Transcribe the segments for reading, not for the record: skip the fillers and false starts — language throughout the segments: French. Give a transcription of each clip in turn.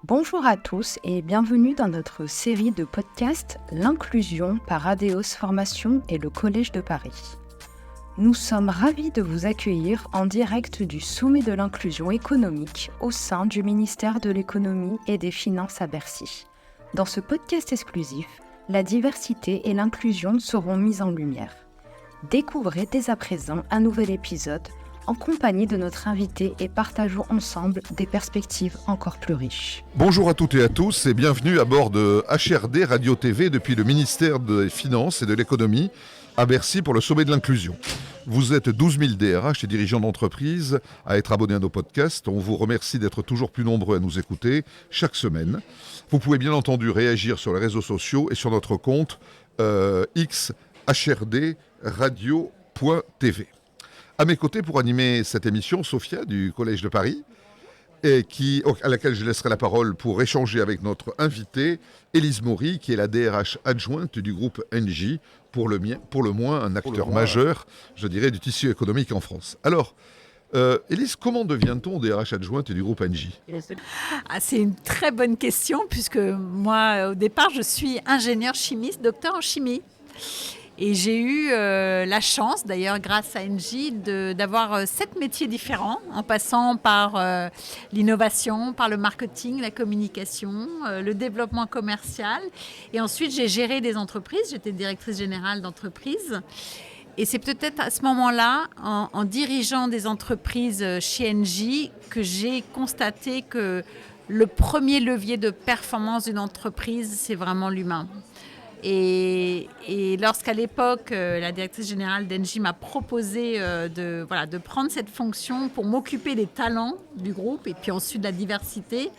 Bonjour à tous et bienvenue dans notre série de podcasts L'inclusion par Adeos Formation et le Collège de Paris. Nous sommes ravis de vous accueillir en direct du sommet de l'inclusion économique au sein du ministère de l'économie et des finances à Bercy. Dans ce podcast exclusif, la diversité et l'inclusion seront mises en lumière. Découvrez dès à présent un nouvel épisode en compagnie de notre invité et partageons ensemble des perspectives encore plus riches. Bonjour à toutes et à tous et bienvenue à bord de HRD Radio TV depuis le ministère des Finances et de l'Économie à Bercy pour le sommet de l'inclusion. Vous êtes 12 000 DRH et dirigeants d'entreprise à être abonnés à nos podcasts. On vous remercie d'être toujours plus nombreux à nous écouter chaque semaine. Vous pouvez bien entendu réagir sur les réseaux sociaux et sur notre compte X HRD Radio.tv. À mes côtés pour animer cette émission, Sophia du Collège de Paris, à laquelle je laisserai la parole pour échanger avec notre invitée, Élise Maury, qui est la DRH adjointe du groupe Engie, pour le moins un acteur majeur, je dirais, du tissu économique en France. Alors, Élise, comment devient-on DRH adjointe du groupe Engie ? C'est une très bonne question, puisque moi, au départ, je suis ingénieure chimiste, docteur en chimie. Et j'ai eu la chance, d'ailleurs grâce à Engie, d'avoir 7 métiers différents, en passant par l'innovation, par le marketing, la communication, le développement commercial. Et ensuite, j'ai géré des entreprises, j'étais directrice générale d'entreprise. Et c'est peut-être à ce moment-là, en dirigeant des entreprises chez Engie, que j'ai constaté que le premier levier de performance d'une entreprise, c'est vraiment l'humain. Et lorsqu'à l'époque, la directrice générale d'Engie m'a proposé de prendre cette fonction pour m'occuper des talents du groupe et puis ensuite de la diversité,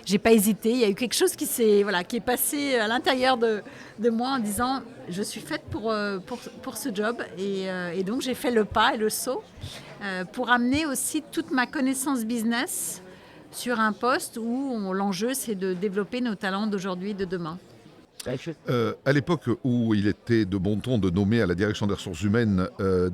j'ai pas hésité. Il y a eu quelque chose qui est passé à l'intérieur de moi en disant je suis faite pour ce job et donc j'ai fait le pas et le saut pour amener aussi toute ma connaissance business sur un poste où l'enjeu c'est de développer nos talents d'aujourd'hui et de demain. À l'époque où il était de bon ton de nommer à la direction des ressources humaines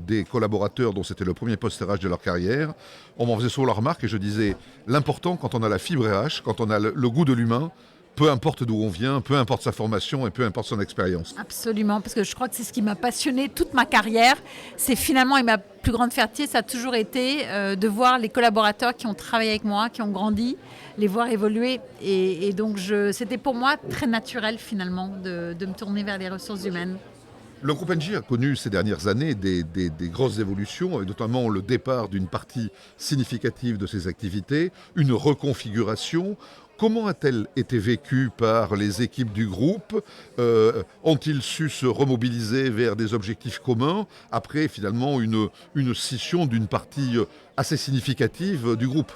des collaborateurs dont c'était le premier poste RH de leur carrière, on m'en faisait souvent la remarque et je disais l'important quand on a la fibre RH, quand on a le goût de l'humain, peu importe d'où on vient, peu importe sa formation et peu importe son expérience. Absolument, parce que je crois que c'est ce qui m'a passionné toute ma carrière. C'est finalement, et ma plus grande fierté, ça a toujours été de voir les collaborateurs qui ont travaillé avec moi, qui ont grandi, les voir évoluer. Et donc, c'était pour moi très naturel finalement de me tourner vers les ressources humaines. Le groupe Engie a connu ces dernières années des grosses évolutions, avec notamment le départ d'une partie significative de ses activités, une reconfiguration. Comment a-t-elle été vécue par les équipes du groupe ? Ont-ils su se remobiliser vers des objectifs communs après finalement une scission d'une partie assez significative du groupe ?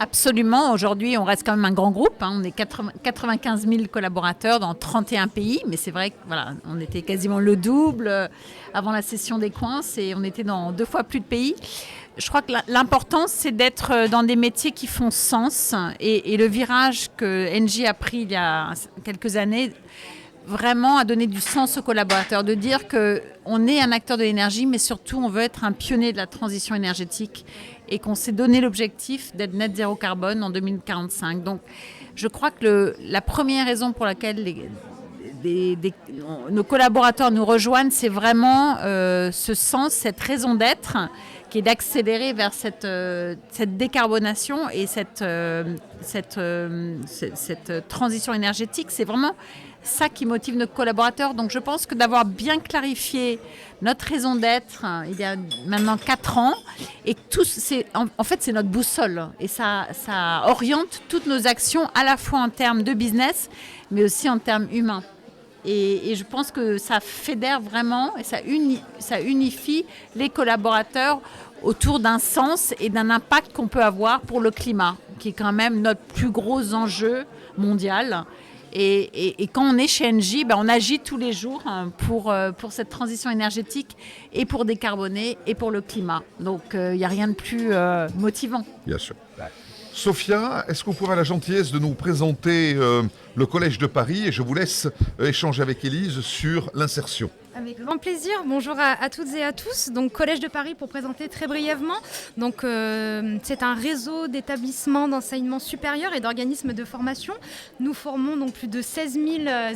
Absolument. Aujourd'hui, on reste quand même un grand groupe. On est 95 000 collaborateurs dans 31 pays. Mais c'est vrai qu'on était quasiment le double avant la cession des coins et on était dans 2 fois plus de pays. Je crois que l'important, c'est d'être dans des métiers qui font sens. Et le virage que Engie a pris il y a quelques années, vraiment a donné du sens aux collaborateurs. De dire qu'on est un acteur de l'énergie, mais surtout, on veut être un pionnier de la transition énergétique et qu'on s'est donné l'objectif d'être net zéro carbone en 2045. Donc, je crois que la première raison pour laquelle nos collaborateurs nous rejoignent, c'est vraiment ce sens, cette raison d'être qui est d'accélérer vers cette décarbonation et cette transition énergétique. C'est vraiment ça qui motive nos collaborateurs. Donc je pense que d'avoir bien clarifié notre raison d'être il y a maintenant 4 ans, et en fait c'est notre boussole. Et ça oriente toutes nos actions à la fois en termes de business, mais aussi en termes humains. Et je pense que ça fédère vraiment et ça unifie les collaborateurs autour d'un sens et d'un impact qu'on peut avoir pour le climat, qui est quand même notre plus gros enjeu mondial. Et quand on est chez Engie, on agit tous les jours pour cette transition énergétique et pour décarboner et pour le climat. Donc il n'y a rien de plus motivant. Bien sûr. Sophia, est-ce que vous pourrez avoir la gentillesse de nous présenter le Collège de Paris et je vous laisse échanger avec Élise sur l'insertion. Avec grand plaisir. Bonjour à toutes et à tous. Donc, Collège de Paris, pour présenter très brièvement. Donc, c'est un réseau d'établissements d'enseignement supérieur et d'organismes de formation. Nous formons donc plus de 16 000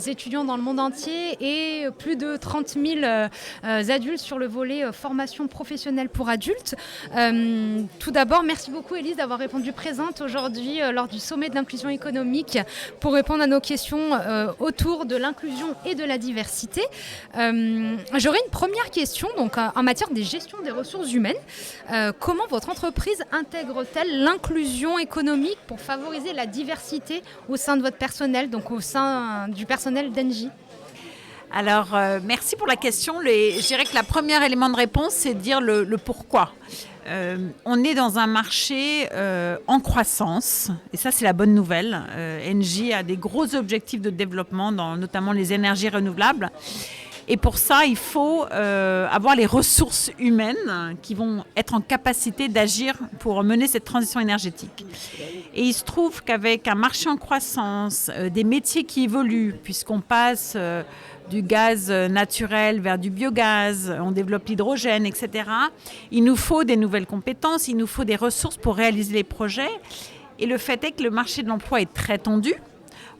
étudiants dans le monde entier et plus de 30 000 adultes sur le volet formation professionnelle pour adultes. Tout d'abord, merci beaucoup Élise d'avoir répondu présente aujourd'hui lors du sommet de l'inclusion économique pour répondre à nos questions autour de l'inclusion et de la diversité. J'aurais une première question donc, en matière des gestions des ressources humaines. Comment votre entreprise intègre-t-elle l'inclusion économique pour favoriser la diversité au sein de votre personnel, donc au sein du personnel d'Engie ? Alors, merci pour la question. Je dirais que le premier élément de réponse, c'est de dire le pourquoi. On est dans un marché en croissance, et ça c'est la bonne nouvelle. Engie a des gros objectifs de développement, dans notamment les énergies renouvelables. Et pour ça, il faut avoir les ressources humaines qui vont être en capacité d'agir pour mener cette transition énergétique. Et il se trouve qu'avec un marché en croissance, des métiers qui évoluent, puisqu'on passe du gaz naturel vers du biogaz, on développe l'hydrogène, etc. Il nous faut des nouvelles compétences, il nous faut des ressources pour réaliser les projets. Et le fait est que le marché de l'emploi est très tendu.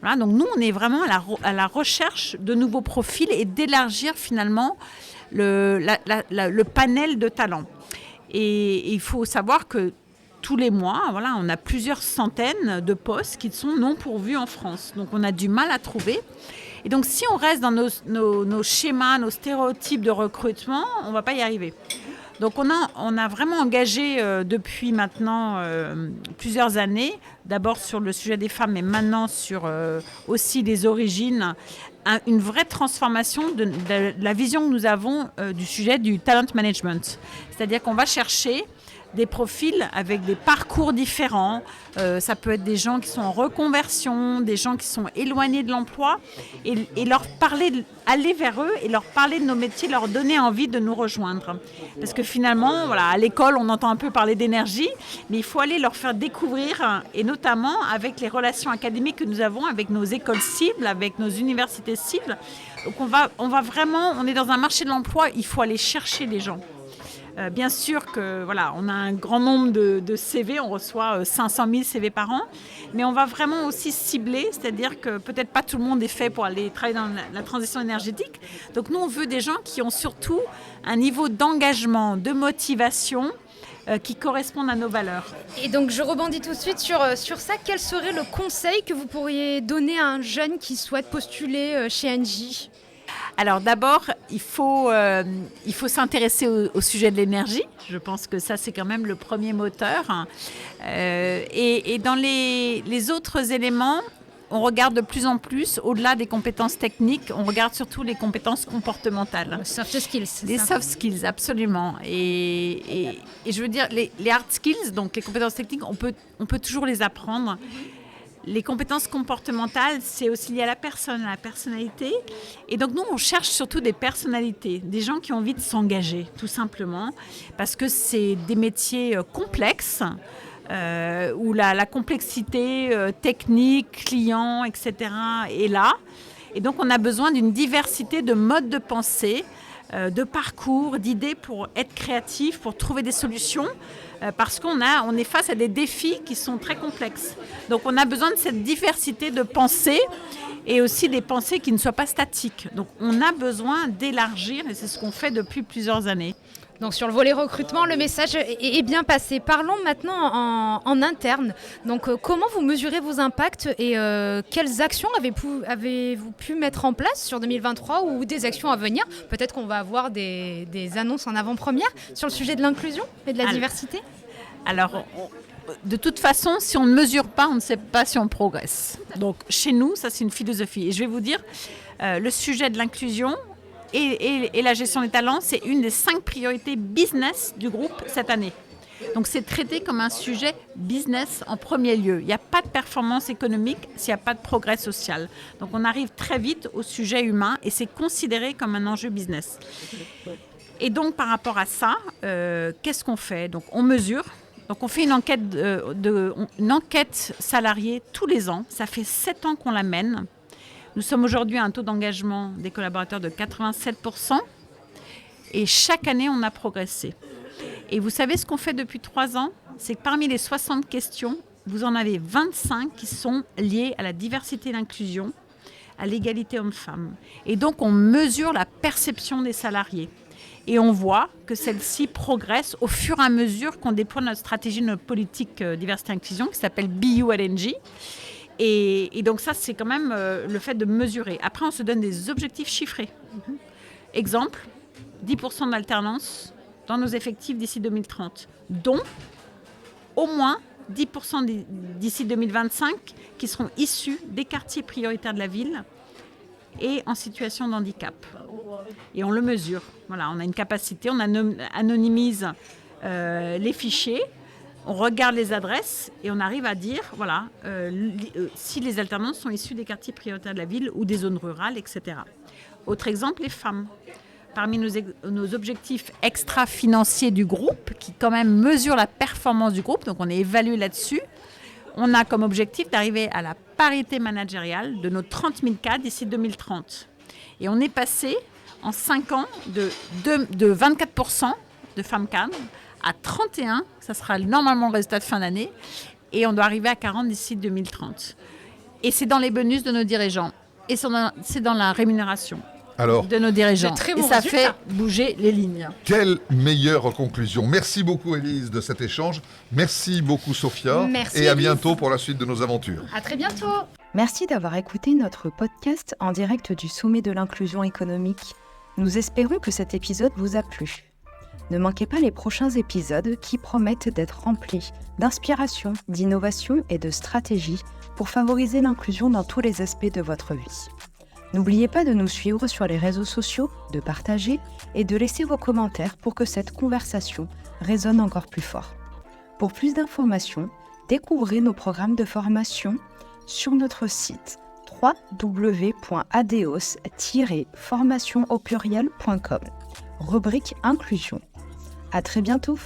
Voilà, donc nous, on est vraiment à la recherche de nouveaux profils et d'élargir finalement le panel de talents. Et il faut savoir que tous les mois, voilà, on a plusieurs centaines de postes qui sont non pourvus en France. Donc on a du mal à trouver. Et donc si on reste dans nos schémas, nos stéréotypes de recrutement, on ne va pas y arriver. Donc on a vraiment engagé depuis maintenant plusieurs années, d'abord sur le sujet des femmes, mais maintenant sur aussi les origines, une vraie transformation de la vision que nous avons du sujet du talent management. C'est-à-dire qu'on va chercher des profils avec des parcours différents. Ça peut être des gens qui sont en reconversion, des gens qui sont éloignés de l'emploi, et leur parler, aller vers eux et leur parler de nos métiers, leur donner envie de nous rejoindre. Parce que finalement, voilà, à l'école, on entend un peu parler d'énergie, mais il faut aller leur faire découvrir, et notamment avec les relations académiques que nous avons avec nos écoles cibles, avec nos universités cibles. Donc on est dans un marché de l'emploi, il faut aller chercher les gens. Bien sûr que voilà, on a un grand nombre de CV, on reçoit 500 000 CV par an, mais on va vraiment aussi cibler, c'est-à-dire que peut-être pas tout le monde est fait pour aller travailler dans la transition énergétique. Donc nous, on veut des gens qui ont surtout un niveau d'engagement, de motivation qui correspondent à nos valeurs. Et donc je rebondis tout de suite sur ça. Quel serait le conseil que vous pourriez donner à un jeune qui souhaite postuler chez Engie ? Alors d'abord, il faut s'intéresser au sujet de l'énergie. Je pense que ça, c'est quand même le premier moteur. Et dans les autres éléments, on regarde de plus en plus, au-delà des compétences techniques, on regarde surtout les compétences comportementales. Les soft skills, c'est les ça ? Soft skills, absolument. Et je veux dire, les hard skills, donc les compétences techniques, on peut toujours les apprendre. Les compétences comportementales, c'est aussi lié à la personne, à la personnalité. Et donc, nous, on cherche surtout des personnalités, des gens qui ont envie de s'engager, tout simplement, parce que c'est des métiers complexes, où la complexité technique, client, etc. est là. Et donc, on a besoin d'une diversité de modes de pensée, de parcours, d'idées pour être créatif, pour trouver des solutions, parce qu'on est face à des défis qui sont très complexes. Donc on a besoin de cette diversité de pensées et aussi des pensées qui ne soient pas statiques. Donc on a besoin d'élargir, et c'est ce qu'on fait depuis plusieurs années. Donc sur le volet recrutement, le message est bien passé. Parlons maintenant en interne. Donc comment vous mesurez vos impacts et quelles actions avez-vous pu mettre en place sur 2023 ou des actions à venir ? Peut-être qu'on va avoir des annonces en avant-première sur le sujet de l'inclusion et de la diversité ? Alors, de toute façon, si on ne mesure pas, on ne sait pas si on progresse. Donc chez nous, ça c'est une philosophie. Et je vais vous dire, le sujet de l'inclusion et la gestion des talents, c'est une des 5 priorités business du groupe cette année. Donc c'est traité comme un sujet business en premier lieu. Il n'y a pas de performance économique s'il n'y a pas de progrès social. Donc on arrive très vite au sujet humain et c'est considéré comme un enjeu business. Et donc par rapport à ça, qu'est-ce qu'on fait ? Donc on mesure. Donc on fait une enquête salariée tous les ans. Ça fait 7 ans qu'on la mène. Nous sommes aujourd'hui à un taux d'engagement des collaborateurs de 87%. Et chaque année, on a progressé. Et vous savez ce qu'on fait depuis 3 ans ? C'est que parmi les 60 questions, vous en avez 25 qui sont liées à la diversité et l'inclusion, à l'égalité homme-femme. Et donc, on mesure la perception des salariés. Et on voit que celle-ci progresse au fur et à mesure qu'on déploie notre stratégie, notre politique diversité et inclusion qui s'appelle BULNJ. Et donc ça, c'est quand même le fait de mesurer. Après, on se donne des objectifs chiffrés. Exemple, 10% d'alternance dans nos effectifs d'ici 2030, dont au moins 10% d'ici 2025 qui seront issus des quartiers prioritaires de la ville et en situation de handicap. Et on le mesure. Voilà, on a une capacité, on anonymise les fichiers, on regarde les adresses et on arrive à dire voilà, si les alternants sont issus des quartiers prioritaires de la ville ou des zones rurales, etc. Autre exemple, les femmes. Parmi nos objectifs extra-financiers du groupe, qui quand même mesurent la performance du groupe, donc on est évalué là-dessus, on a comme objectif d'arriver à la parité managériale de nos 30 000 cas d'ici 2030. Et on est passé en 5 ans de 24% de femmes cadres à 31%, ça sera normalement le résultat de fin d'année, et on doit arriver à 40% d'ici 2030. Et c'est dans les bonus de nos dirigeants, et c'est dans la rémunération de nos dirigeants. Très bon et ça résultat. fait bouger les lignes. Quelle meilleure conclusion. Merci beaucoup Élise de cet échange. Merci beaucoup Sophia. Merci, et à Élise. bientôt pour la suite de nos aventures. À très bientôt. Merci d'avoir écouté notre podcast en direct du Sommet de l'inclusion économique. Nous espérons que cet épisode vous a plu. Ne manquez pas les prochains épisodes qui promettent d'être remplis d'inspiration, d'innovation et de stratégie pour favoriser l'inclusion dans tous les aspects de votre vie. N'oubliez pas de nous suivre sur les réseaux sociaux, de partager et de laisser vos commentaires pour que cette conversation résonne encore plus fort. Pour plus d'informations, découvrez nos programmes de formation sur notre site www.adeos-formation-au-pluriel.com, rubrique inclusion. À très bientôt!